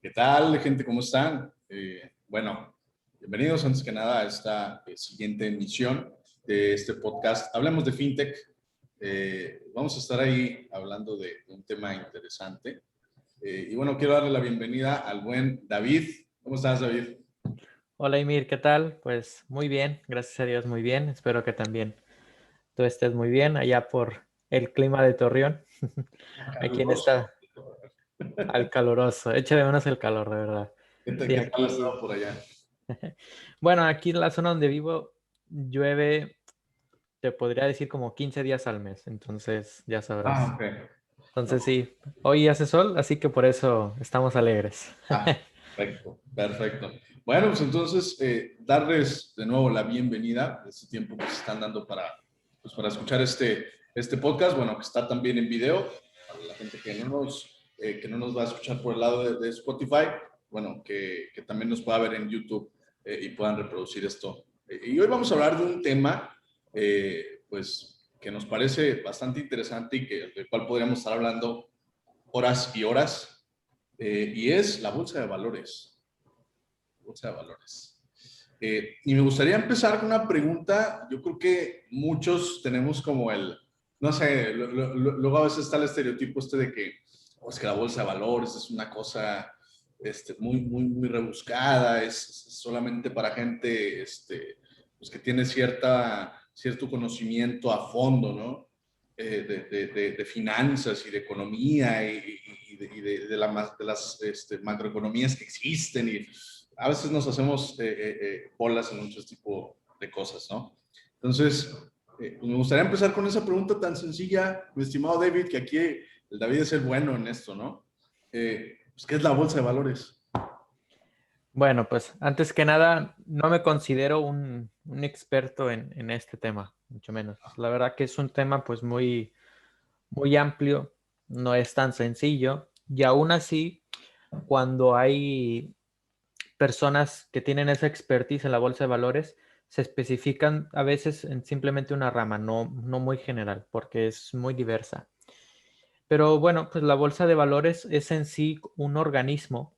¿Qué tal, gente? ¿Cómo están? Bueno, bienvenidos antes que nada a esta siguiente emisión de este podcast. Hablemos de FinTech. Vamos a estar ahí hablando de un tema interesante. Y bueno, quiero darle la bienvenida al buen David. ¿Cómo estás, David? Hola, Emir, ¿qué tal? Pues muy bien, gracias a Dios, muy bien. Espero que también tú estés muy bien allá por el clima de Torreón. Aquí en Caluroso. esta al caluroso. Echa de menos el calor, de verdad. Sí, ¿Qué tal ha aquí. estado por allá? Bueno, aquí en la zona donde vivo llueve, te podría decir como 15 días al mes, entonces ya Ah, sabrás. ok. Entonces No. sí, hoy hace sol, así que por eso estamos alegres. Ah, perfecto, perfecto. Bueno, pues entonces, darles de nuevo la bienvenida de este tiempo que se están dando para escuchar este podcast, bueno, que está también en video, para la gente que no nos va a escuchar por el lado de Spotify, bueno, que también nos pueda ver en YouTube y puedan reproducir esto. Y hoy vamos a hablar de un tema, pues, que nos parece bastante interesante y del cual podríamos estar hablando horas y horas, y es la bolsa de valores. Bolsa de valores. Y me gustaría empezar con una pregunta. Yo creo que muchos tenemos como no sé, luego a veces está el estereotipo de que, oh, es que la bolsa de valores es una cosa muy rebuscada, es solamente para gente pues que tiene cierto conocimiento a fondo, ¿no? De finanzas y de economía de las macroeconomías que existen, y a veces nos hacemos bolas en muchos tipos de cosas, ¿no? Entonces, pues me gustaría empezar con esa pregunta tan sencilla, mi estimado David, que aquí el David es el bueno en esto, ¿no? Pues, ¿qué es la bolsa de valores? Bueno, pues antes que nada, no me considero un experto en este tema, mucho menos. La verdad que es un tema pues muy amplio, no es tan sencillo y aún así, cuando hay personas que tienen esa expertise en la bolsa de valores, se especifican a veces en simplemente una rama, no muy general, porque es muy diversa. Pero bueno, pues la bolsa de valores es en sí un organismo.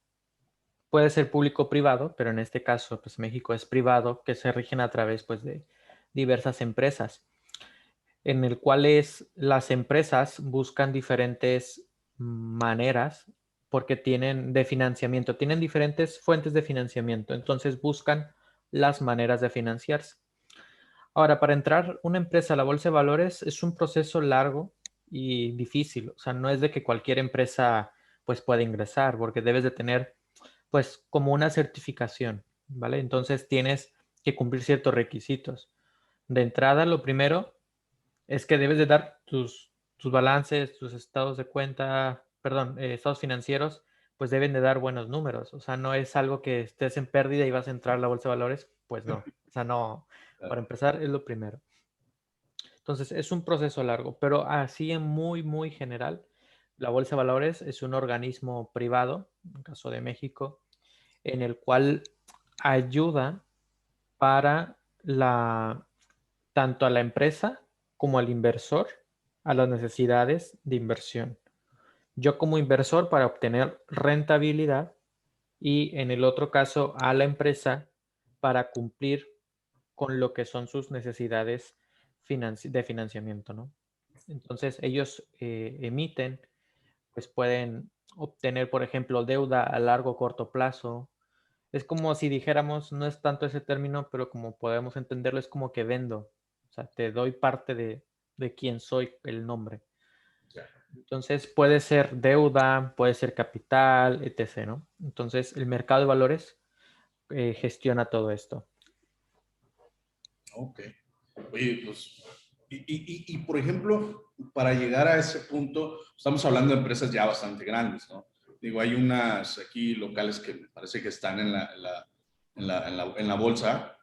Puede ser público o privado, pero en este caso, pues México es privado, que se rigen a través pues, de diversas empresas, en el cual las empresas buscan diferentes maneras porque tienen de financiamiento, tienen diferentes fuentes de financiamiento, entonces buscan las maneras de financiarse. Ahora, para entrar una empresa a la bolsa de valores es un proceso largo y difícil, o sea, no es de que cualquier empresa pues pueda ingresar, porque debes de tener pues como una certificación, ¿vale? Entonces tienes que cumplir ciertos requisitos. De entrada, lo primero es que debes de dar tus balances, tus estados de cuenta, perdón, estados financieros, pues deben de dar buenos números. O sea, no es algo que estés en pérdida y vas a entrar a la bolsa de valores, pues no. O sea, no, para empezar es lo primero. Entonces, es un proceso largo, pero así en muy general, la bolsa de valores es un organismo privado, en el caso de México, en el cual ayuda para tanto a la empresa como al inversor a las necesidades de inversión. Yo como inversor para obtener rentabilidad y en el otro caso a la empresa para cumplir con lo que son sus necesidades de financiamiento, ¿no? Entonces ellos emiten, pues pueden obtener, por ejemplo, deuda a largo o corto plazo. Es como si dijéramos, no es tanto ese término, pero como podemos entenderlo, es como que vendo. O sea, te doy parte de quién soy, el nombre. Ya. Entonces puede ser deuda, puede ser capital, etc., ¿no? Entonces el mercado de valores gestiona todo esto. Ok. Oye, pues, por ejemplo, para llegar a ese punto, estamos hablando de empresas ya bastante grandes, ¿no? Digo, hay unas aquí locales que me parece que están en la bolsa.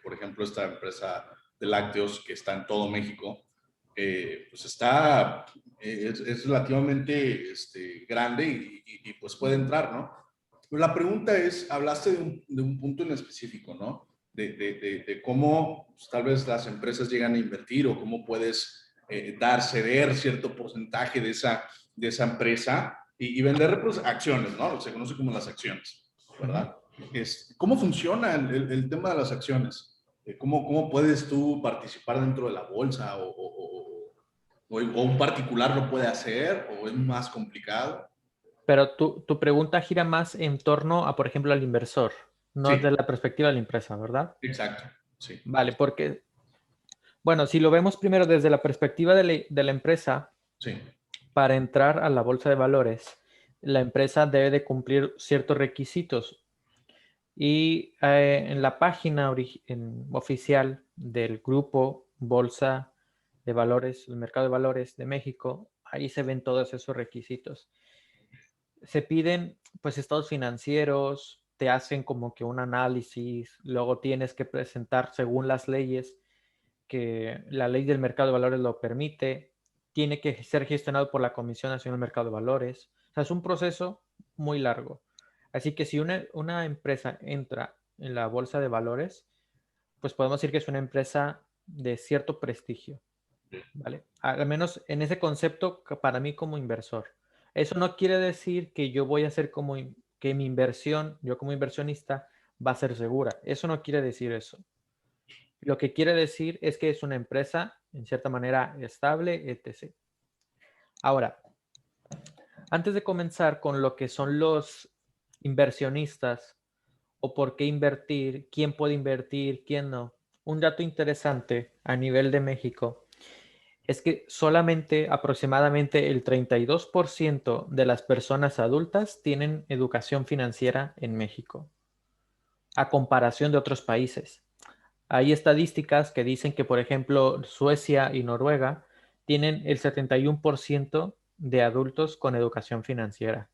Por ejemplo, esta empresa de lácteos que está en todo México, pues es relativamente grande pues puede entrar, ¿no? Pero la pregunta es, hablaste de un punto en específico, ¿no? De cómo pues, tal vez las empresas llegan a invertir o cómo puedes ceder cierto porcentaje de esa empresa y vender pues, acciones, ¿no? Se conoce como las acciones, ¿verdad? ¿Cómo funciona el tema de las acciones? ¿Cómo puedes tú participar dentro de la bolsa? ¿O un particular lo puede hacer? ¿O es más complicado? Pero tu pregunta gira más en torno a, por ejemplo, al inversor, no Sí, desde la perspectiva de la empresa, ¿verdad? exacto. Sí, Vale, porque, bueno, si lo vemos primero desde la perspectiva de la empresa, sí. para entrar a la bolsa de valores, la empresa debe de cumplir ciertos requisitos. Y en la página oficial del grupo Bolsa de Valores, el Mercado de Valores de México, ahí se ven todos esos requisitos. Se piden pues estados financieros, te hacen como que un análisis, luego tienes que presentar según las leyes, que la ley del mercado de valores lo permite, tiene que ser gestionado por la Comisión Nacional del Mercado de Valores. O sea, es un proceso muy largo. Así que si una empresa entra en la bolsa de valores, pues podemos decir que es una empresa de cierto prestigio, ¿vale? Al menos en ese concepto para mí como inversor. Eso no quiere decir que yo voy a hacer como que mi inversión, yo como inversionista, va a ser segura. Eso no quiere decir eso. Lo que quiere decir es que es una empresa, en cierta manera, estable, etc. Ahora, antes de comenzar con lo que son los inversionistas o por qué invertir, quién puede invertir, quién no, un dato interesante a nivel de México es que solamente aproximadamente el 32% de las personas adultas tienen educación financiera en México, a comparación de otros países. Hay estadísticas que dicen que, por ejemplo, Suecia y Noruega tienen el 71% de adultos con educación financiera.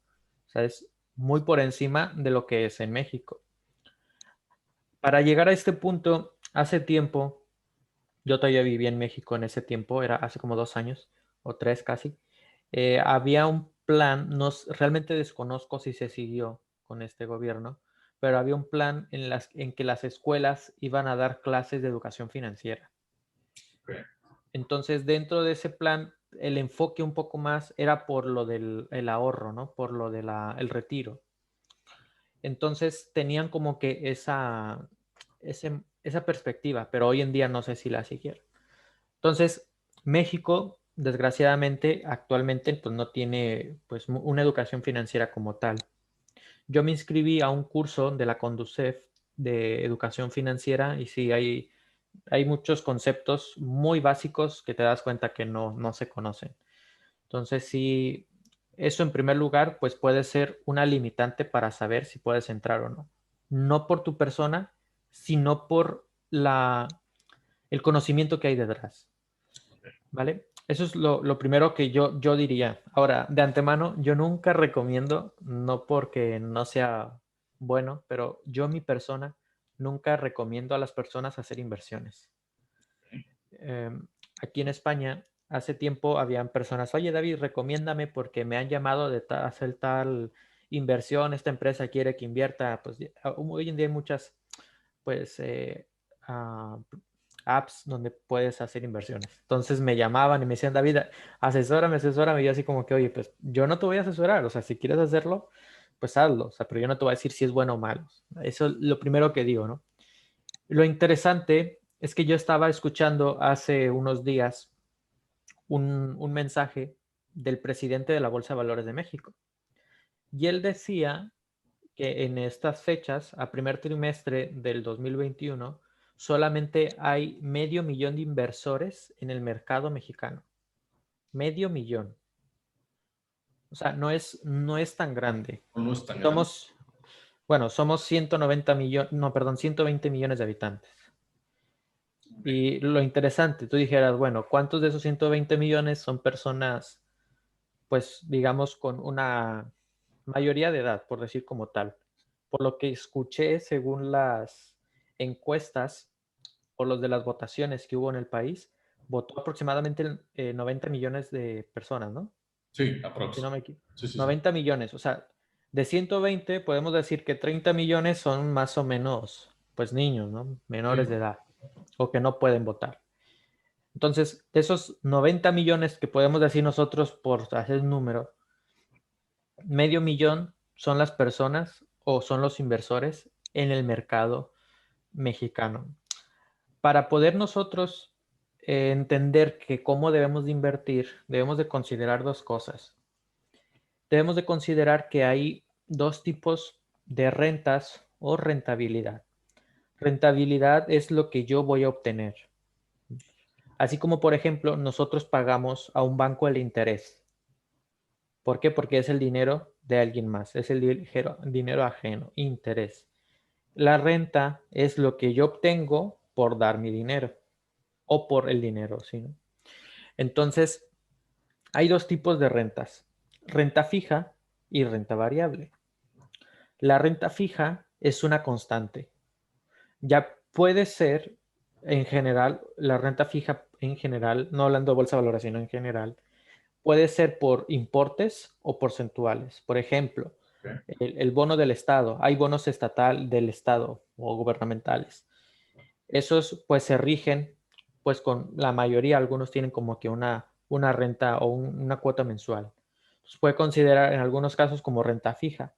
O sea, es muy por encima de lo que es en México. Para llegar a este punto, hace tiempo, yo todavía vivía en México en ese tiempo, era hace como 2 años o 3 casi, había un plan, no, realmente desconozco si se siguió con este gobierno, pero había un plan en que las escuelas iban a dar clases de educación financiera. Okay. Entonces, dentro de ese plan, el enfoque un poco más era por lo del el ahorro, ¿no? Por lo del el retiro. Entonces, tenían como que esa perspectiva, pero hoy en día no sé si la siguieron. Entonces, México, desgraciadamente, actualmente pues, no tiene pues, una educación financiera como tal. Yo me inscribí a un curso de la Conducef de educación financiera y sí, hay muchos conceptos muy básicos que te das cuenta que no se conocen. Entonces, sí, eso en primer lugar, pues puede ser una limitante para saber si puedes entrar o no. No por tu persona, sino por el conocimiento que hay detrás. ¿Vale? Eso es lo primero que yo diría. Ahora, de antemano, yo nunca recomiendo, no porque no sea bueno, pero yo mi persona nunca recomiendo a las personas hacer inversiones. Eh, Aquí en España, hace tiempo habían personas, oye David, recomiéndame porque me han llamado de hacer tal inversión, esta empresa quiere que invierta, pues hoy en día hay muchas, pues, uh, apps donde puedes hacer inversiones. Entonces me llamaban y me decían, David, asesórame. Y yo así como que, oye, pues yo no te voy a asesorar, o sea, si quieres hacerlo, pues hazlo, o sea, pero yo no te voy a decir si es bueno o malo. Eso es lo primero que digo, ¿no? Lo interesante es que yo estaba escuchando hace unos días un mensaje del presidente de la Bolsa de Valores de México. Y él decía que en estas fechas, a primer trimestre del 2021, solamente hay 500,000 de inversores en el mercado mexicano. 500,000. O sea, no es tan grande. No es tan grande. Somos, bueno, somos 190 millones, no, perdón, 120 millones de habitantes. Y lo interesante, tú dijeras, bueno, ¿cuántos de esos 120 millones son personas, pues, digamos, con una mayoría de edad, por decir como tal? Por lo que escuché, según las encuestas o los de las votaciones que hubo en el país, votó aproximadamente 90 millones de personas, ¿no? Sí, Si aprox. no me equivoco. Sí, sí, sí. 90 millones, o sea, de 120 podemos decir que 30 millones son más o menos, pues niños, ¿no? Menores de Sí. edad o que no pueden votar. Entonces, de esos 90 millones que podemos decir nosotros por hacer un número, 500,000 son las personas o son los inversores en el mercado mexicano. Para poder nosotros entender que cómo debemos de invertir, debemos de considerar dos cosas. Debemos de considerar que hay dos tipos de rentas o rentabilidad. Rentabilidad es lo que yo voy a obtener. Así como, por ejemplo, nosotros pagamos a un banco el interés. ¿Por qué? Porque es el dinero de alguien más, es el dinero ajeno, interés. La renta es lo que yo obtengo por dar mi dinero o por el dinero, ¿sí? ¿No? Entonces, hay dos tipos de rentas, renta fija y renta variable. La renta fija es una constante. Ya puede ser, en general, la renta fija en general, no hablando de bolsa de valores, sino en general, puede ser por importes o porcentuales. Por ejemplo, Okay. el bono del Estado. Hay bonos estatal del Estado o gubernamentales. Esos pues se rigen pues con la mayoría, algunos tienen como que una renta o una cuota mensual. Se puede considerar en algunos casos como renta fija.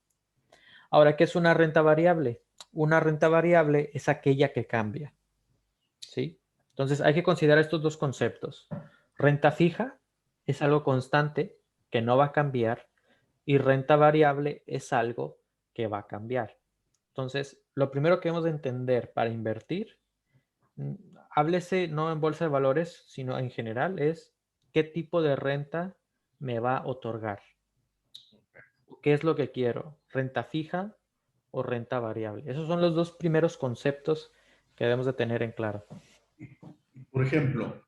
Ahora, ¿qué es una renta variable? Una renta variable es aquella que cambia, ¿sí? Entonces hay que considerar estos dos conceptos. Renta fija es algo constante que no va a cambiar y renta variable es algo que va a cambiar. Entonces, lo primero que hemos de entender para invertir, háblese no en bolsa de valores, sino en general, es qué tipo de renta me va a otorgar. ¿Qué es lo que quiero? ¿Renta fija o renta variable? Esos son los dos primeros conceptos que debemos de tener en claro. Por ejemplo,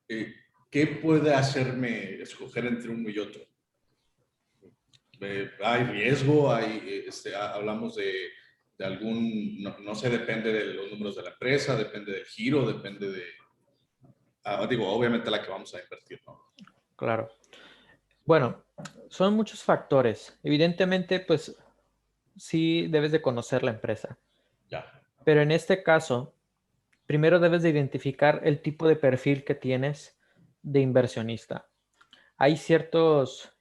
¿qué puede hacerme escoger entre uno y otro? Hay riesgo, hablamos de algún, no sé, depende de los números de la empresa, depende del giro, depende de, digo, obviamente la que vamos a invertir, ¿no? Claro. Bueno, son muchos factores. Evidentemente, pues sí debes de conocer la empresa. Ya. Pero en este caso, primero debes de identificar el tipo de perfil que tienes de inversionista. Hay ciertos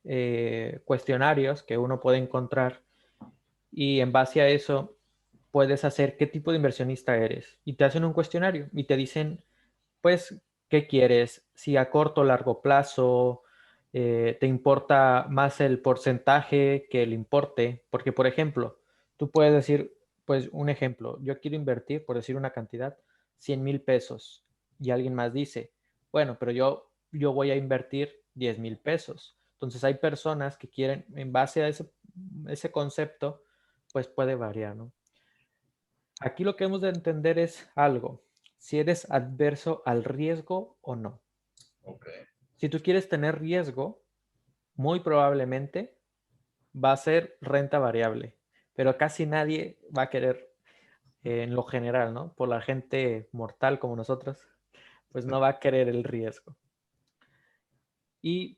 cuestionarios que uno puede encontrar y en base a eso puedes hacer qué tipo de inversionista eres. Y te hacen un cuestionario y te dicen, pues, ¿qué quieres? Si a corto o largo plazo, te importa más el porcentaje que el importe. Porque, por ejemplo, tú puedes decir, pues, un ejemplo, yo quiero invertir, por decir una cantidad, 100,000 pesos. Y alguien más dice, bueno, pero yo voy a invertir 10,000 pesos. Entonces hay personas que quieren, en base a ese concepto, pues puede variar, ¿no? Aquí lo que hemos de entender es algo, si eres adverso al riesgo o no. Okay. Si tú quieres tener riesgo, muy probablemente va a ser renta variable, pero casi nadie va a querer, en lo general, ¿no? Por la gente mortal como nosotros, pues no va a querer el riesgo. Y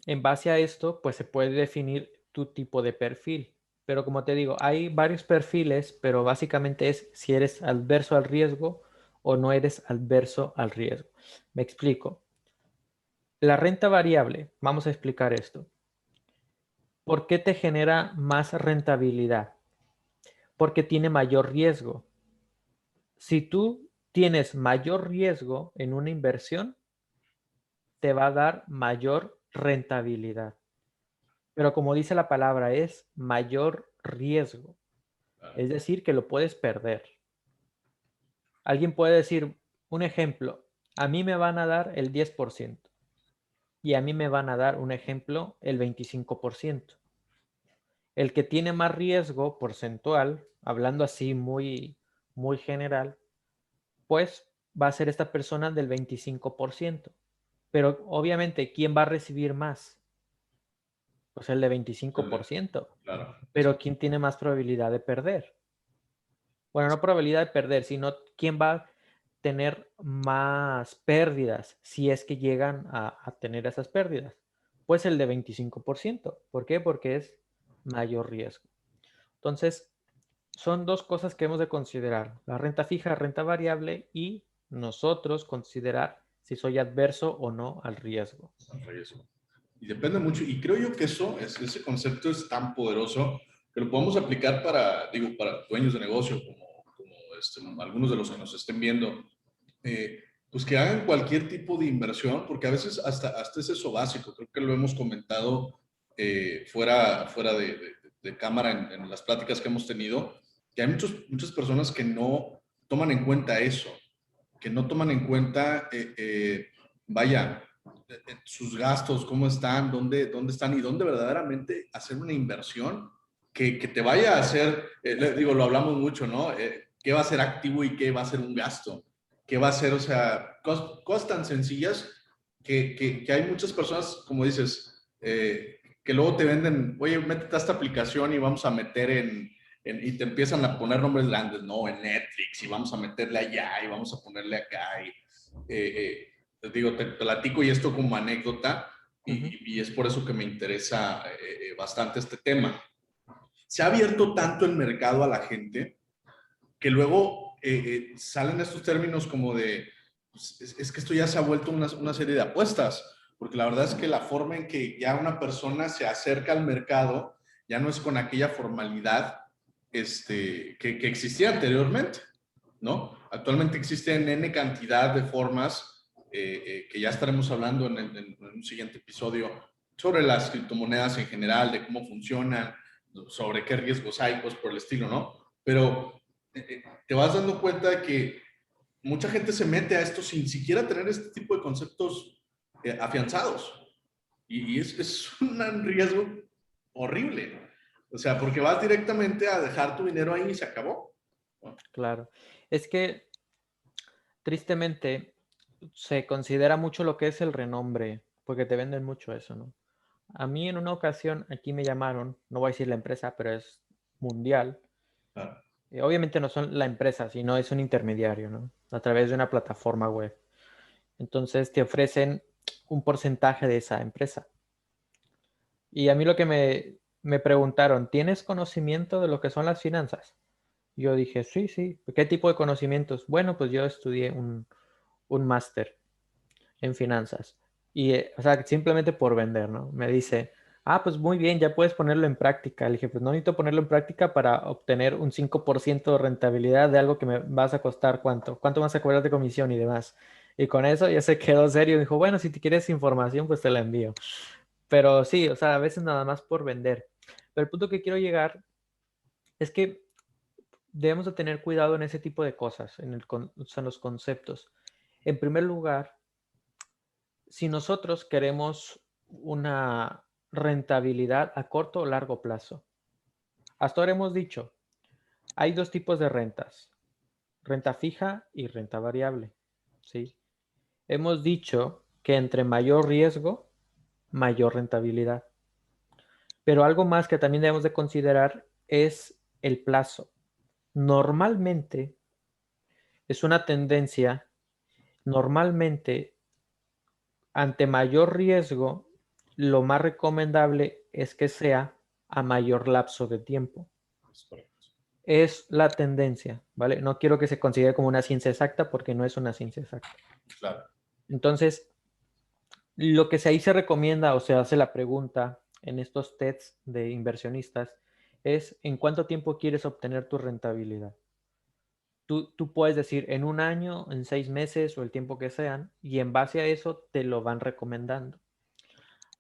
en base a esto, pues se puede definir tu tipo de perfil. Pero como te digo, hay varios perfiles, pero básicamente es si eres adverso al riesgo o no eres adverso al riesgo. Me explico. La renta variable, vamos a explicar esto. ¿Por qué te genera más rentabilidad? Porque tiene mayor riesgo. Si tú tienes mayor riesgo en una inversión, te va a dar mayor rentabilidad. Pero como dice la palabra, es mayor riesgo. Es decir, que lo puedes perder. Alguien puede decir, un ejemplo, a mí me van a dar el 10% y a mí me van a dar, un ejemplo, el 25%. El que tiene más riesgo porcentual, hablando así muy general, pues va a ser esta persona del 25%. Pero obviamente, ¿quién va a recibir más? Pues el de 25%. Claro. Pero ¿quién tiene más probabilidad de perder? Bueno, no probabilidad de perder, sino quién va a tener más pérdidas si es que llegan a tener esas pérdidas. Pues el de 25%. ¿Por qué? Porque es mayor riesgo. Entonces, son dos cosas que hemos de considerar. La renta fija, renta variable y nosotros considerar si soy adverso o no al riesgo. Al riesgo. Y depende mucho. Y creo yo que ese concepto es tan poderoso que lo podemos aplicar para dueños de negocio, como algunos de los que nos estén viendo. Pues que hagan cualquier tipo de inversión, porque a veces hasta es eso básico. Creo que lo hemos comentado fuera de cámara en las pláticas que hemos tenido, que hay muchas personas que no toman en cuenta eso, que no toman en cuenta, vaya, sus gastos, cómo están, dónde están y dónde verdaderamente hacer una inversión que te vaya a hacer, digo, lo hablamos mucho, ¿no? ¿Qué va a ser activo y qué va a ser un gasto? ¿Qué va a ser? O sea, cosas tan sencillas que hay muchas personas, como dices, que luego te venden, oye, métete a esta aplicación y vamos a meter y te empiezan a poner nombres grandes, ¿no? En Netflix y vamos a meterle allá y vamos a ponerle acá. Te digo, te platico y esto como anécdota y es por eso que me interesa bastante este tema. Se ha abierto tanto el mercado a la gente que luego salen estos términos como de, pues, es que esto ya se ha vuelto una serie de apuestas, porque la verdad es que la forma en que ya una persona se acerca al mercado ya no es con aquella formalidad que existía anteriormente, ¿no? Actualmente existen N cantidad de formas que ya estaremos hablando en un siguiente episodio sobre las criptomonedas en general, de cómo funcionan, sobre qué riesgos hay, pues por el estilo, ¿no? Pero te vas dando cuenta de que mucha gente se mete a esto sin siquiera tener este tipo de conceptos afianzados. Y es un riesgo horrible. O sea, porque vas directamente a dejar tu dinero ahí y se acabó. Claro. Es que tristemente se considera mucho lo que es el renombre, porque te venden mucho eso, ¿no? A mí en una ocasión aquí me llamaron, no voy a decir la empresa, pero es mundial. Claro. Obviamente no son la empresa, sino es un intermediario, ¿no? A través de una plataforma web. Entonces te ofrecen un porcentaje de esa empresa. Y a mí lo que me preguntaron, ¿tienes conocimiento de lo que son las finanzas? Yo dije, sí, sí. ¿Qué tipo de conocimientos? Bueno, pues yo estudié un máster en finanzas. Y, o sea, simplemente por vender, ¿no? Me dice, pues muy bien, ya puedes ponerlo en práctica. Le dije, pues no necesito ponerlo en práctica para obtener un 5% de rentabilidad de algo que me vas a costar, ¿cuánto? ¿Cuánto vas a cobrar de comisión y demás? Y con eso ya se quedó serio. Dijo, bueno, si te quieres información, pues te la envío. Pero sí, o sea, a veces nada más por vender. Pero el punto que quiero llegar es que debemos de tener cuidado en ese tipo de cosas, o sea, en los conceptos. En primer lugar, si nosotros queremos una rentabilidad a corto o largo plazo, hasta ahora hemos dicho, hay dos tipos de rentas, renta fija y renta variable, ¿sí? Hemos dicho que entre mayor riesgo, mayor rentabilidad. Pero algo más que también debemos de considerar es el plazo. Normalmente es una tendencia, normalmente ante mayor riesgo, lo más recomendable es que sea a mayor lapso de tiempo. Es la tendencia, ¿vale? No quiero que se considere como una ciencia exacta porque no es una ciencia exacta. Claro. Entonces, lo que ahí se recomienda o se hace la pregunta en estos tests de inversionistas es ¿en cuánto tiempo quieres obtener tu rentabilidad? Tú puedes decir en un año, en 6 meses o el tiempo que sean, y en base a eso te lo van recomendando.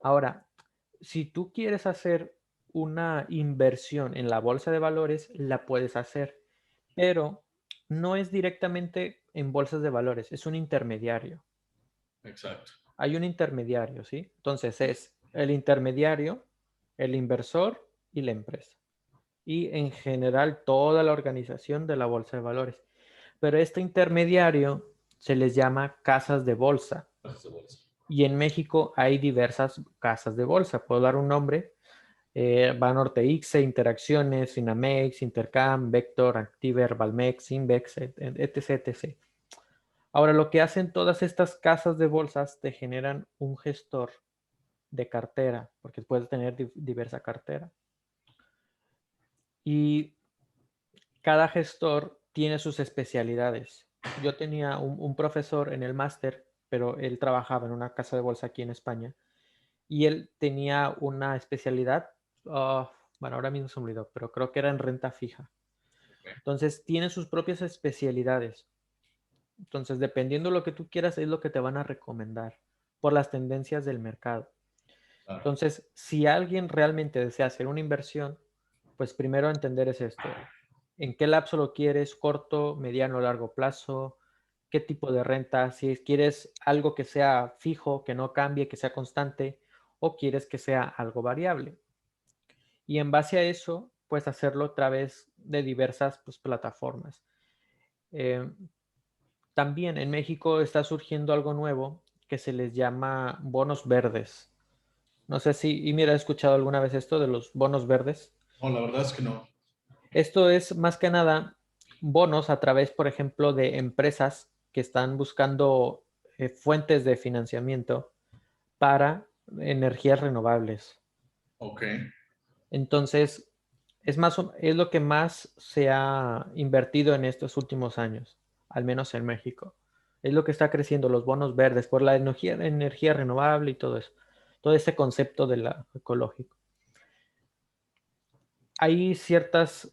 Ahora, si tú quieres hacer una inversión en la bolsa de valores, la puedes hacer, pero no es directamente en bolsas de valores, es un intermediario. Exacto. Hay un intermediario, ¿sí? Entonces es el intermediario, el inversor y la empresa. Y en general toda la organización de la bolsa de valores. Pero este intermediario se les llama casas de bolsa. Y en México hay diversas casas de bolsa. Puedo dar un nombre. Banorte ICSE, Interacciones, Finamex, Intercam, Vector, Activer, Valmex, Invex, etc, etc. Ahora, lo que hacen todas estas casas de bolsas te generan un gestor de cartera, porque puedes tener diversa cartera. Y cada gestor tiene sus especialidades. Yo tenía un profesor en el máster, pero él trabajaba en una casa de bolsa aquí en España, y él tenía una especialidad, bueno, ahora mismo se me olvidó, pero creo que era en renta fija. Entonces, tiene sus propias especialidades. Entonces, dependiendo de lo que tú quieras, es lo que te van a recomendar por las tendencias del mercado. Claro. Entonces, si alguien realmente desea hacer una inversión, pues primero entender es esto. ¿En qué lapso lo quieres? ¿Corto, mediano, largo plazo? ¿Qué tipo de renta? Si quieres algo que sea fijo, que no cambie, que sea constante, o quieres que sea algo variable. Y en base a eso, pues hacerlo a través de diversas pues, plataformas. Eh, También en México está surgiendo algo nuevo que se les llama bonos verdes. No sé si, y mira, ¿has escuchado alguna vez esto de los bonos verdes? No, la verdad es que no. Esto es más que nada bonos a través, por ejemplo, de empresas que están buscando fuentes de financiamiento para energías renovables. Ok. Entonces, es lo que más se ha invertido en estos últimos años, al menos en México. Es lo que está creciendo, los bonos verdes, por la energía renovable y todo eso, todo ese concepto de la ecológico. Hay ciertas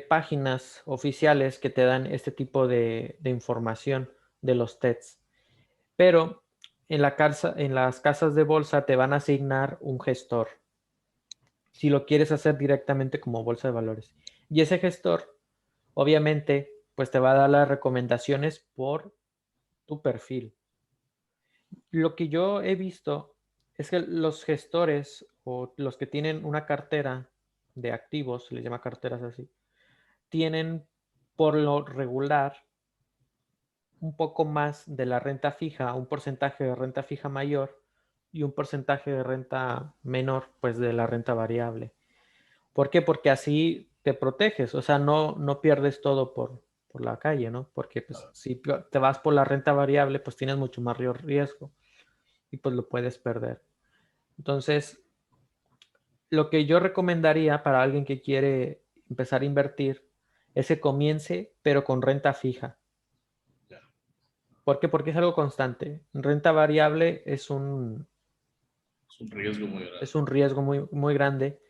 páginas oficiales que te dan este tipo de información de los TEDs, pero en las casas de bolsa te van a asignar un gestor si lo quieres hacer directamente como bolsa de valores. Y ese gestor, obviamente, pues te va a dar las recomendaciones por tu perfil. Lo que yo he visto es que los gestores o los que tienen una cartera de activos, se les llama carteras así, tienen por lo regular un poco más de la renta fija, un porcentaje de renta fija mayor y un porcentaje de renta menor, pues de la renta variable. ¿Por qué? Porque así te proteges, o sea, no pierdes todo por la calle, ¿no? Porque pues, si te vas por la renta variable, pues tienes mucho más riesgo y pues lo puedes perder. Entonces, lo que yo recomendaría para alguien que quiere empezar a invertir es que comience, pero con renta fija. Ya. ¿Por qué? Porque es algo constante. Renta variable Es un riesgo muy grande. es un riesgo muy, muy grande,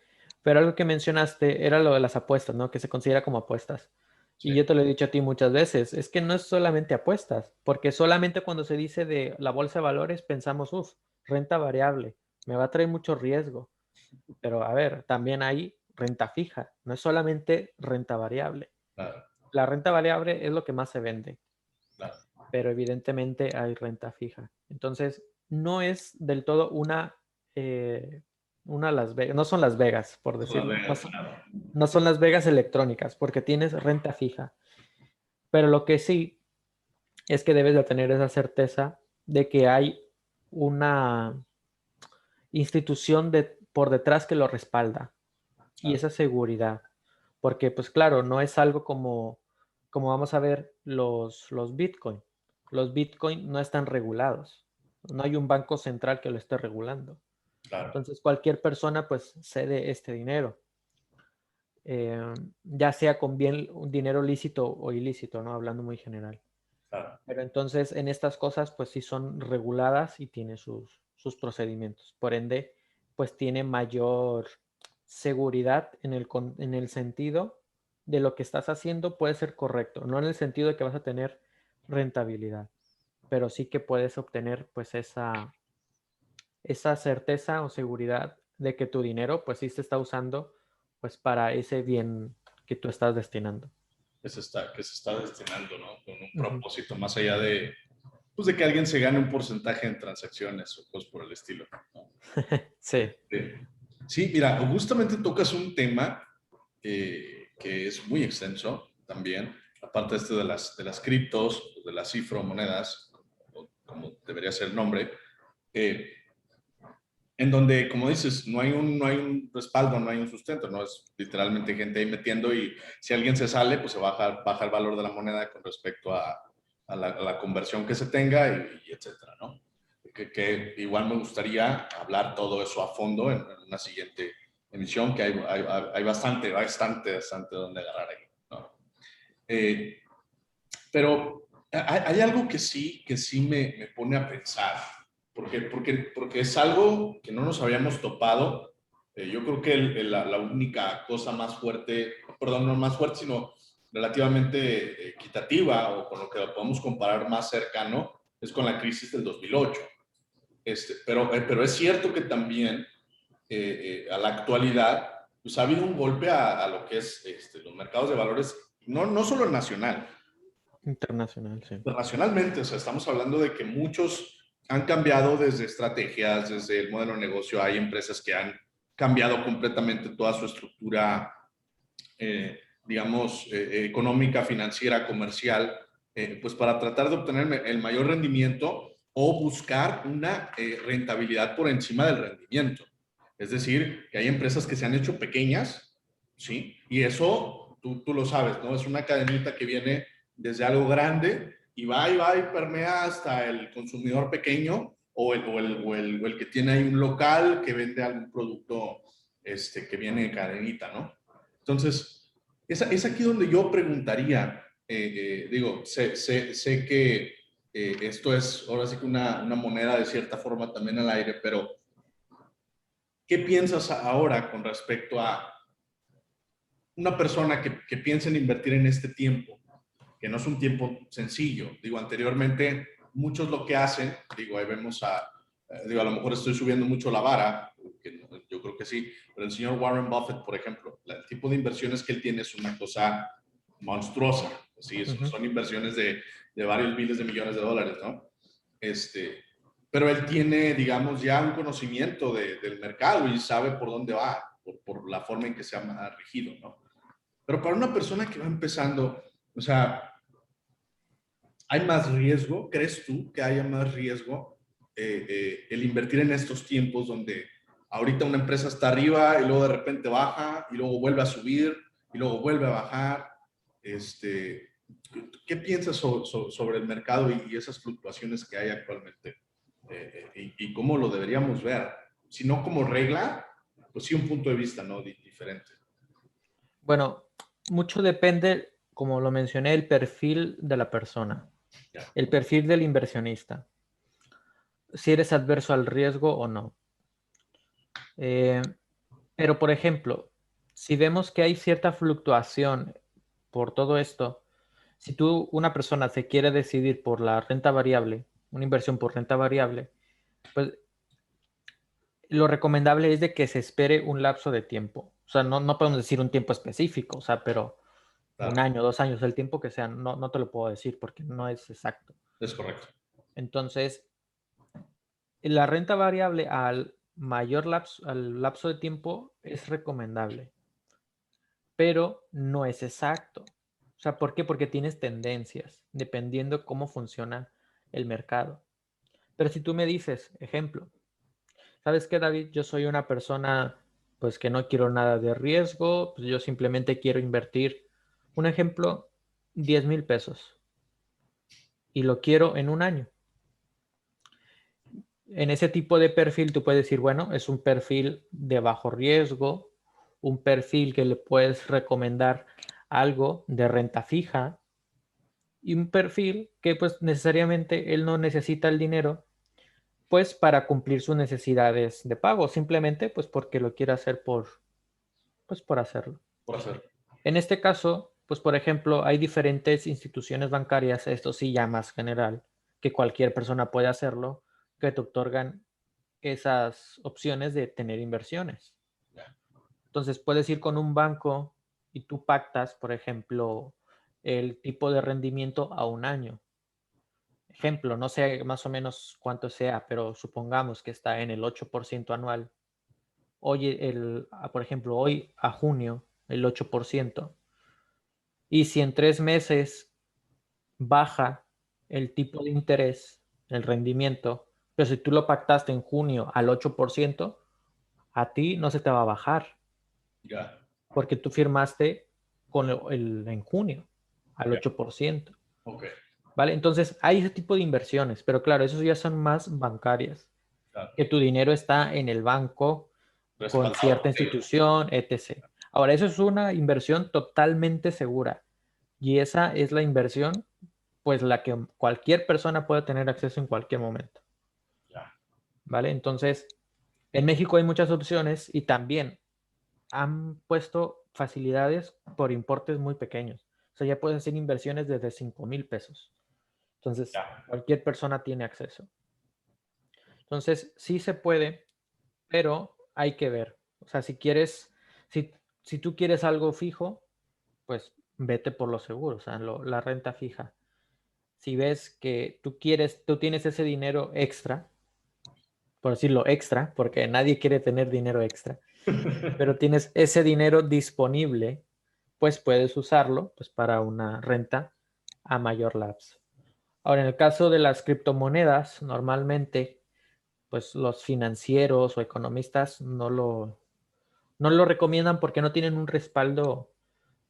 pero algo que mencionaste era lo de las apuestas, ¿no? Que se considera como apuestas. Sí, Y yo te lo he dicho a ti muchas veces, es que no es solamente apuestas, porque solamente cuando se dice de la bolsa de valores pensamos, uff, renta variable, me va a traer mucho riesgo. Pero a ver, también hay renta fija, no es solamente renta variable. claro, La renta variable es lo que más se vende, claro. pero evidentemente hay renta fija. Entonces, no es del todo eh, una Las Vegas, no son Las Vegas, por Eso Las decirlo, Vegas, claro. no son Las Vegas electrónicas, porque tienes renta fija. Pero lo que sí es que debes de tener esa certeza de que hay una institución por detrás que lo respalda y Claro, esa seguridad. Porque, pues claro, no es algo como vamos a ver los Bitcoin. Los Bitcoin no están regulados. No hay un banco central que lo esté regulando. claro, Entonces, cualquier persona pues cede este dinero, ya sea con bien un dinero lícito o ilícito, ¿no? Hablando muy general. claro. Pero entonces en estas cosas pues sí son reguladas y tiene sus procedimientos. Por ende, pues tiene mayor seguridad en el sentido de lo que estás haciendo puede ser correcto, no en el sentido de que vas a tener rentabilidad, pero sí que puedes obtener pues esa certeza o seguridad de que tu dinero pues sí se está usando pues para ese bien que tú estás destinando. Que se está destinando, ¿no? Con un Ujú. propósito más allá de, pues, de que alguien se gane un porcentaje en transacciones o cosas por el estilo, ¿no? Sí, Sí, mira, justamente tocas un tema que es muy extenso también, aparte de las criptos, de las cifromonedas, como debería ser el nombre, eh, en donde, como dices, no hay un respaldo, no hay un sustento, no es literalmente gente ahí metiendo y si alguien se sale, pues se baja el valor de la moneda con respecto a la conversión que se tenga y etcétera, ¿no? Que igual me gustaría hablar todo eso a fondo en una siguiente emisión, que hay bastante donde agarrar ahí, ¿no? Pero hay algo que sí me pone a pensar Porque es algo que no nos habíamos topado. Yo creo que la única cosa más fuerte, perdón, no más fuerte, sino relativamente equitativa o con lo que lo podemos comparar más cercano es con la crisis del 2008. Pero es cierto que también a la actualidad pues ha habido un golpe a lo que es los mercados de valores, no solo nacional, Internacional, sí. internacionalmente. O sea, estamos hablando de que muchos han cambiado desde estrategias, desde el modelo de negocio. Hay empresas que han cambiado completamente toda su estructura, digamos, económica, financiera, comercial, pues para tratar de obtener el mayor rendimiento o buscar una rentabilidad por encima del rendimiento. Es decir, que hay empresas que se han hecho pequeñas, ¿sí? Y eso tú lo sabes, ¿no? Es una cadenita que viene desde algo grande y va y permea hasta el consumidor pequeño o el que tiene ahí un local que vende algún producto que viene en cadenita, ¿no? Entonces, es aquí donde yo preguntaría, digo, sé que esto es ahora sí que una moneda de cierta forma también al aire, pero ¿qué piensas ahora con respecto a una persona que piensa en invertir en este tiempo? Que no es un tiempo sencillo. Digo, anteriormente muchos lo que hacen, digo, ahí vemos digo, a lo mejor estoy subiendo mucho la vara, yo creo que sí, pero el señor Warren Buffett, por ejemplo, el tipo de inversiones que él tiene es una cosa monstruosa, ¿sí? Son inversiones de varios miles de millones de dólares, ¿no? Pero él tiene, digamos, ya un conocimiento del mercado y sabe por dónde va, por la forma en que se ha regido, ¿no? Pero para una persona que va empezando, o sea, ¿hay más riesgo? ¿Crees tú que haya más riesgo el invertir en estos tiempos donde ahorita una empresa está arriba y luego de repente baja y luego vuelve a subir y luego vuelve a bajar? ¿Qué piensas sobre el mercado y esas fluctuaciones que hay actualmente? Y cómo lo deberíamos ver. Si no como regla, pues sí un punto de vista, ¿no? Diferente. Bueno, mucho depende, como lo mencioné, el perfil de la persona, el perfil del inversionista, si eres adverso al riesgo o no. Pero, por ejemplo, si vemos que hay cierta fluctuación por todo esto, si una persona se quiere decidir por la renta variable, una inversión por renta variable, pues lo recomendable es de que se espere un lapso de tiempo. O sea, no podemos decir un tiempo específico, o sea, pero Claro. 1 año, 2 años, el tiempo que sea, no te lo puedo decir porque no es exacto. Es correcto. Entonces, la renta variable al lapso de tiempo es recomendable, pero no es exacto. O sea, ¿por qué? Porque tienes tendencias, dependiendo cómo funciona el mercado. Pero si tú me dices, ejemplo, ¿sabes qué, David? Yo soy una persona, pues que no quiero nada de riesgo, pues yo simplemente quiero invertir, un ejemplo, 10,000 pesos y lo quiero en 1 año. En ese tipo de perfil tú puedes decir, bueno, es un perfil de bajo riesgo, un perfil que le puedes recomendar algo de renta fija y un perfil que pues necesariamente él no necesita el dinero pues para cumplir sus necesidades de pago, simplemente pues porque lo quiere hacer pues por hacerlo. Por hacer. En este caso, pues por ejemplo, hay diferentes instituciones bancarias, esto sí ya más general, que cualquier persona puede hacerlo, que te otorgan esas opciones de tener inversiones. Entonces puedes ir con un banco y tú pactas, por ejemplo, el tipo de rendimiento a 1 año. Ejemplo, no sé más o menos cuánto sea, pero supongamos que está en el 8% anual. Hoy, por ejemplo, hoy a junio, el 8%. Y si en 3 meses baja el tipo de interés, el rendimiento, pero si tú lo pactaste en junio al 8%, a ti no se te va a bajar. Ya. Porque tú firmaste en junio al 8%. Ok. ¿Vale? Entonces hay ese tipo de inversiones, pero claro, esos ya son más bancarias, Claro. que tu dinero está en el banco con cierta institución, etc. Ahora, eso es una inversión totalmente segura y esa es la inversión pues la que cualquier persona puede tener acceso en cualquier momento. Ya. ¿vale? Entonces, en México hay muchas opciones y también han puesto facilidades por importes muy pequeños. O sea, ya puedes hacer inversiones desde 5,000 pesos. Entonces, Ya, cualquier persona tiene acceso. Entonces, sí se puede, pero hay que ver. O sea, si, si tú quieres algo fijo, pues vete por lo seguro, o sea, la renta fija. Si ves que tú tienes ese dinero extra, por decirlo extra, porque nadie quiere tener dinero extra, pero tienes ese dinero disponible, pues puedes usarlo pues, para una renta a mayor lapso. Ahora, en el caso de las criptomonedas, normalmente, pues los financieros o economistas no lo recomiendan porque no tienen un respaldo,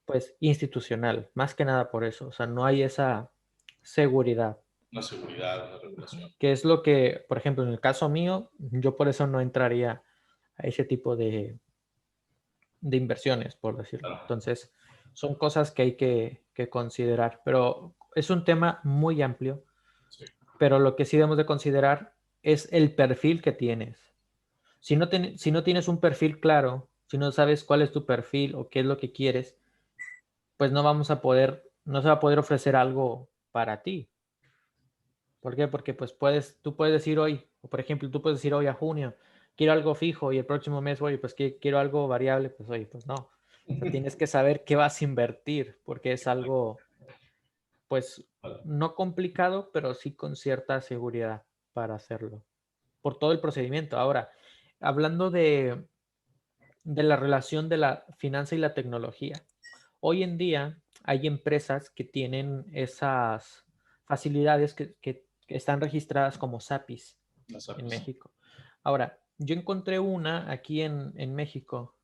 pues, institucional, más que nada por eso. O sea, no hay esa seguridad, una seguridad, una regulación. que es lo que, por ejemplo, en el caso mío, yo por eso no entraría a ese tipo de inversiones, por decirlo. Claro. Entonces, son cosas que hay que considerar, pero es un tema muy amplio, Sí, pero lo que sí debemos de considerar es el perfil que tienes. Si no tienes un perfil claro, si no sabes cuál es tu perfil o qué es lo que quieres, pues no se va a poder ofrecer algo para ti. ¿Por qué? Porque pues tú puedes decir hoy, o por ejemplo, tú puedes decir hoy a junio, quiero algo fijo y el próximo mes, oye, pues quiero algo variable, pues oye, pues no. O sea, tienes que saber qué vas a invertir, porque es algo, pues, vale. no complicado, pero sí con cierta seguridad para hacerlo, por todo el procedimiento. Ahora, hablando de la relación de la finanza y la tecnología, hoy en día hay empresas que tienen esas facilidades que están registradas como SAPIs Las en APIs. México. Ahora, yo encontré una aquí en México,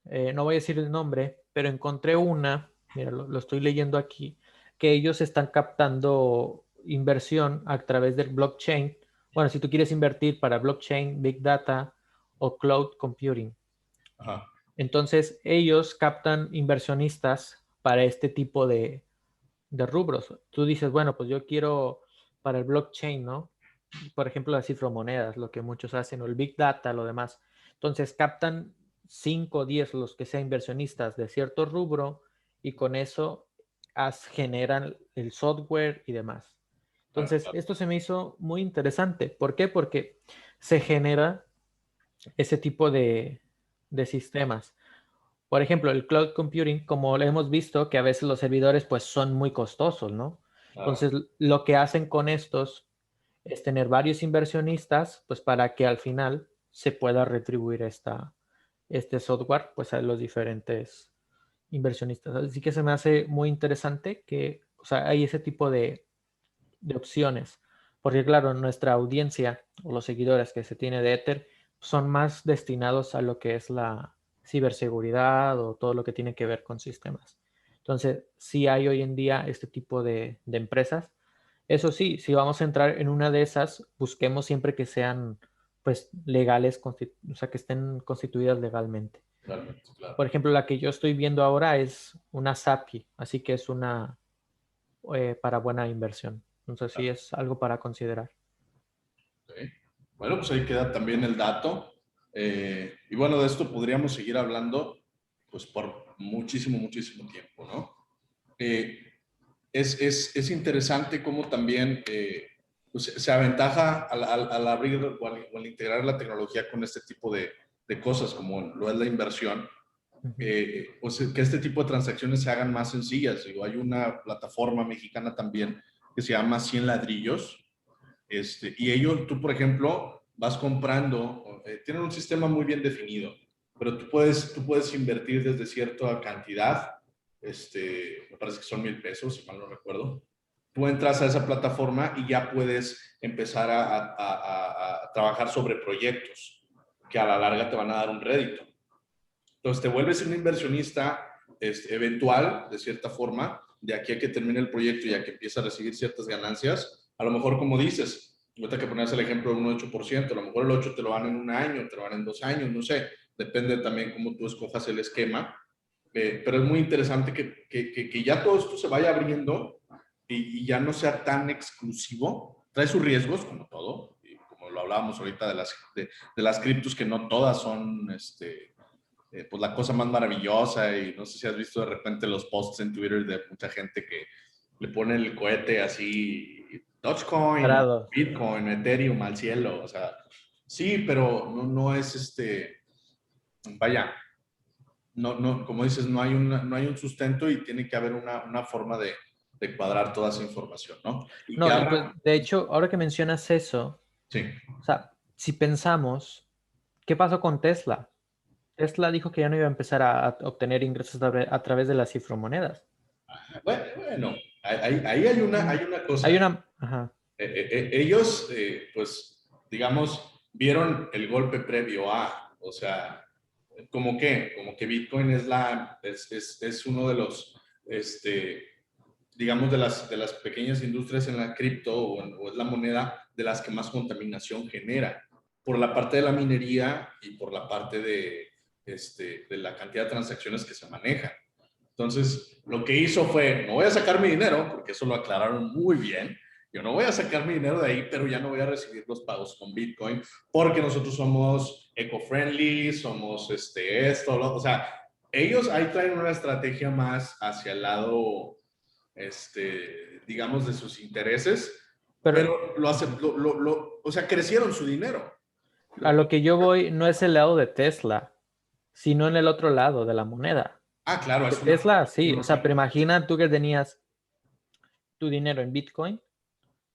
no voy a decir el nombre, pero encontré una, mira, lo estoy leyendo aquí, que ellos están captando inversión a través del blockchain. Bueno, si tú quieres invertir para blockchain, big data o cloud computing. Ajá. Entonces, ellos captan inversionistas para este tipo de rubros. Tú dices, bueno, pues yo quiero para el blockchain, ¿no? Por ejemplo, las cifromonedas, lo que muchos hacen, o el big data, lo demás. Entonces, captan 5 o 10, los que sean inversionistas de cierto rubro, y con eso generan el software y demás. Claro, Entonces, claro. esto se me hizo muy interesante. ¿Por qué? Porque se genera ese tipo de sistemas. Por ejemplo, el cloud computing, como lo hemos visto, que a veces los servidores pues son muy costosos, ¿no? Claro. Entonces, lo que hacen con estos es tener varios inversionistas, pues para que al final se pueda retribuir este software, pues a los diferentes inversionistas. Así que se me hace muy interesante que, o sea, hay ese tipo de opciones. Porque claro, nuestra audiencia o los seguidores que se tiene de Ether son más destinados a lo que es la ciberseguridad o todo lo que tiene que ver con sistemas. Entonces, sí hay hoy en día este tipo de empresas. Eso sí, si vamos a entrar en una de esas, busquemos siempre que sean pues legales, o sea, que estén constituidas legalmente. Realmente, claro. Por ejemplo, la que yo estoy viendo ahora es una SAPI, así que es una para buena inversión. Entonces sí Claro. es algo para considerar. Ok. Bueno, pues ahí queda también el dato. Y bueno, de esto podríamos seguir hablando pues por muchísimo, muchísimo tiempo, ¿no? Eh, es interesante cómo también pues, se aventaja al abrir o al integrar la tecnología con este tipo de cosas, como lo es la inversión, Ujú. pues que este tipo de transacciones se hagan más sencillas. Digo, hay una plataforma mexicana también que se llama 100 ladrillos, y ellos, tú, por ejemplo, vas comprando, tienen un sistema muy bien definido, pero tú puedes invertir desde cierta cantidad, me parece que son 1,000 pesos, si mal no recuerdo. Tú entras a esa plataforma y ya puedes empezar a trabajar sobre proyectos que a la larga te van a dar un rédito. Entonces te vuelves un inversionista eventual, de cierta forma, de aquí a que termine el proyecto y a que empiece a recibir ciertas ganancias. A lo mejor, como dices, ahorita que ponías el ejemplo de un 8%, a lo mejor el 8 te lo van en un año, te lo van en 2 años, no sé, depende también cómo tú escojas el esquema. Pero es muy interesante que ya todo esto se vaya abriendo y ya no sea tan exclusivo. Trae sus riesgos, como todo, y como lo hablábamos ahorita de las criptos, que no todas son pues la cosa más maravillosa, y no sé si has visto de repente los posts en Twitter de mucha gente que le pone el cohete así, Dogecoin, Parado. Bitcoin, Ethereum al cielo, o sea, sí, pero no es vaya, no, como dices, no hay un sustento, y tiene que haber una forma de cuadrar toda esa información, ¿no? Y que No, y pues abra, de hecho, ahora que mencionas eso, sí. o sea, si pensamos, ¿qué pasó con Tesla? Tesla dijo que ya no iba a empezar a obtener ingresos a través de las cifromonedas. Bueno, ahí hay una Hay cosa. una, ajá, Ellos, pues, digamos, vieron el golpe previo o sea, como que Bitcoin es uno de los, digamos, de las pequeñas industrias en la cripto, o es la moneda de las que más contaminación genera, por la parte de la minería y por la parte de la cantidad de transacciones que se manejan. Entonces, lo que hizo fue, no voy a sacar mi dinero, porque eso lo aclararon muy bien, yo no voy a sacar mi dinero de ahí, pero ya no voy a recibir los pagos con Bitcoin, porque nosotros somos eco-friendly, somos o sea, ellos ahí traen una estrategia más hacia el lado, digamos, de sus intereses, pero pero o sea, crecieron su dinero. a lo que yo voy no es el lado de Tesla, sino en el otro lado de la moneda. Claro, Que es una... Tesla, sí, o sea, pero imagina tú que tenías tu dinero en Bitcoin,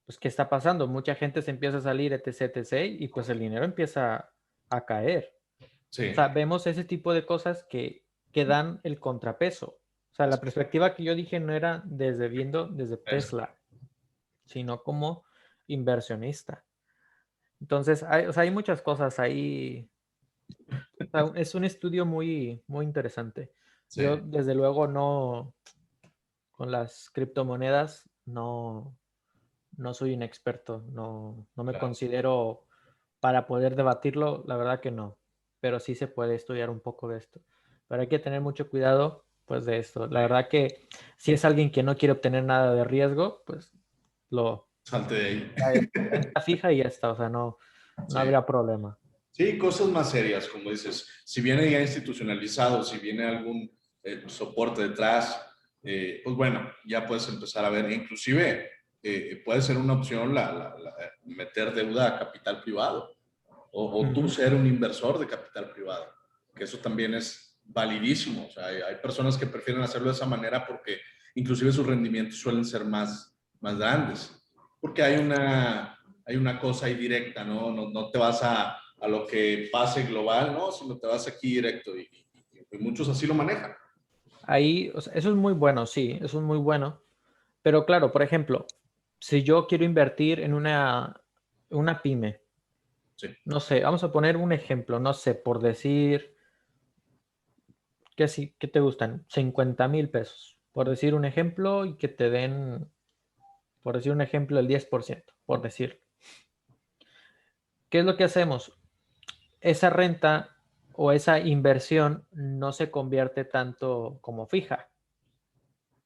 pues ¿qué está pasando? Mucha gente se empieza a salir, etc, etc, y pues el dinero empieza a caer. O Sí, sea, vemos ese tipo de cosas que dan el contrapeso. O sea, la perspectiva que yo dije no era viendo desde eso. Tesla, sino como inversionista. Entonces, o sea, hay muchas cosas ahí. O sea, es un estudio muy, muy interesante. Sí, Yo, desde luego, no, con las criptomonedas, no soy un experto, no me claro. considero para poder debatirlo, la verdad que no, pero sí se puede estudiar un poco de esto. Pero hay que tener mucho cuidado, pues, de esto. La verdad que si es alguien que no quiere obtener nada de riesgo, pues lo Salte de ahí. renta fija y ya está, o sea, no Sí. habría problema. Sí, cosas más serias, como dices. Si viene ya institucionalizado, si viene algún soporte detrás, pues bueno, ya puedes empezar a ver. Inclusive puede ser una opción meter deuda a capital privado, o tú Ujú. ser un inversor de capital privado, que eso también es validísimo. O sea, hay personas que prefieren hacerlo de esa manera porque inclusive sus rendimientos suelen ser más grandes, porque hay una cosa ahí directa, ¿no? No te vas a lo que pase global, ¿no? Sino te vas aquí directo, y muchos así lo manejan. Ahí, o sea, eso es muy bueno, sí, eso es muy bueno. Pero claro, por ejemplo, si yo quiero invertir en una pyme, Sí, no sé, vamos a poner un ejemplo, no sé, por decir, ¿qué te gustan? 50,000 pesos, por decir un ejemplo, y que te den, por decir un ejemplo, el 10%, por decir. ¿Qué es lo que hacemos? Esa renta o esa inversión no se convierte tanto como fija,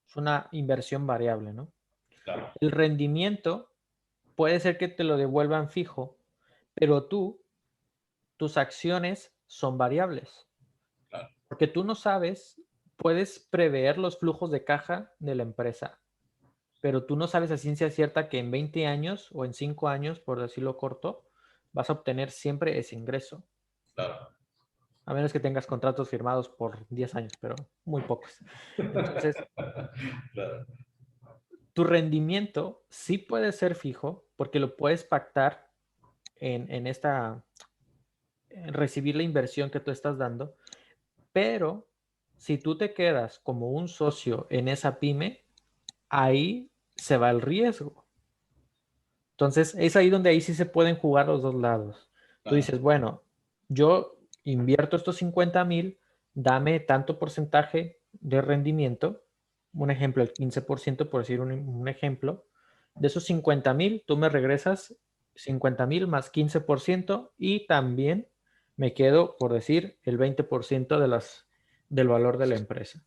es una inversión variable, ¿no? claro, El rendimiento puede ser que te lo devuelvan fijo, pero tus acciones son variables, claro, porque tú no sabes, puedes prever los flujos de caja de la empresa, pero tú no sabes a ciencia cierta que en 20 años o en 5 años, por decirlo corto, vas a obtener siempre ese ingreso, claro. a menos que tengas contratos firmados por 10 años, pero muy pocos. Entonces, Claro, tu rendimiento sí puede ser fijo porque lo puedes pactar en en recibir la inversión que tú estás dando, pero si tú te quedas como un socio en esa pyme, ahí se va el riesgo. Entonces, es ahí donde ahí sí se pueden jugar los dos lados. Tú claro, dices, bueno, yo invierto estos 50,000, dame tanto porcentaje de rendimiento, un ejemplo, el 15%, por decir un ejemplo. De esos 50,000, tú me regresas 50,000 más 15%, y también me quedo, por decir, el 20% del valor de la empresa.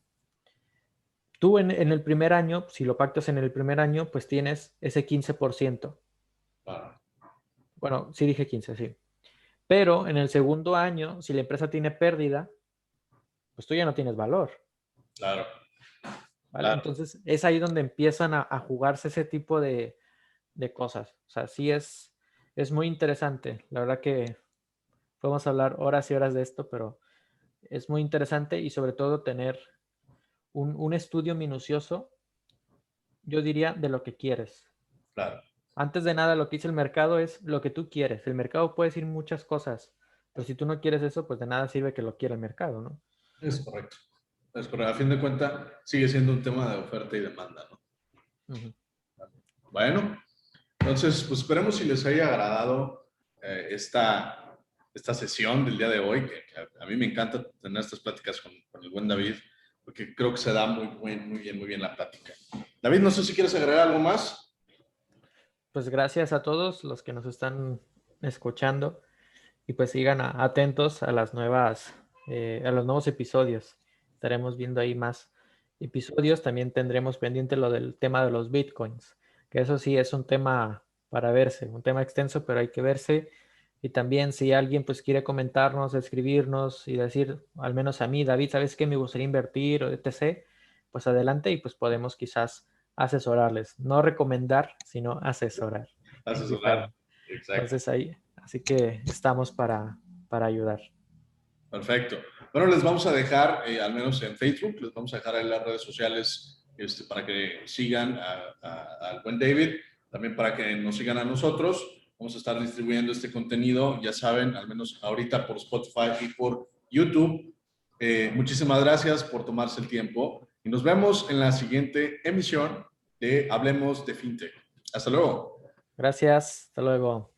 Tú en el primer año, si lo pactas en el primer año, pues tienes ese 15%. claro. Bueno, sí dije 15, sí. Pero en el segundo año, si la empresa tiene pérdida, pues tú ya no tienes valor, Claro, ¿vale? claro. Entonces es ahí donde empiezan a jugarse ese tipo de cosas. O sea, sí es muy interesante. La verdad que podemos hablar horas y horas de esto, pero es muy interesante y sobre todo tener un estudio minucioso, yo diría, de lo que quieres. Claro, Antes de nada, lo que dice el mercado es lo que tú quieres. El mercado puede decir muchas cosas, pero si tú no quieres eso, pues de nada sirve que lo quiera el mercado, ¿no? es correcto. Es correcto. A fin de cuentas, sigue siendo un tema de oferta y demanda, ¿no? Ujú. Bueno, entonces, pues esperemos si les haya agradado esta sesión del día de hoy, que a mí me encanta tener estas pláticas con el buen David, porque creo que se da muy bien la plática. David, no sé si quieres agregar algo más. Pues gracias a todos los que nos están escuchando y pues sigan atentos a a los nuevos episodios. Estaremos viendo ahí más episodios. También tendremos pendiente lo del tema de los bitcoins, que eso sí es un tema para verse, un tema extenso, pero hay que verse. Y también si alguien pues quiere comentarnos, escribirnos y decir, al menos a mí, David, ¿sabes qué? Me gustaría invertir o etc. Pues adelante y pues podemos quizás asesorarles. No recomendar, sino asesorar. Es Asesorar. diferente. Exacto. Entonces ahí, así que estamos para ayudar. Perfecto. Bueno, les vamos a dejar, al menos en Facebook, les vamos a dejar en las redes sociales para que sigan al buen David, también para que nos sigan a nosotros. Vamos a estar distribuyendo este contenido, ya saben, al menos ahorita por Spotify y por YouTube. Muchísimas gracias por tomarse el tiempo y nos vemos en la siguiente emisión de Hablemos de FinTech. Hasta luego. Gracias. Hasta luego.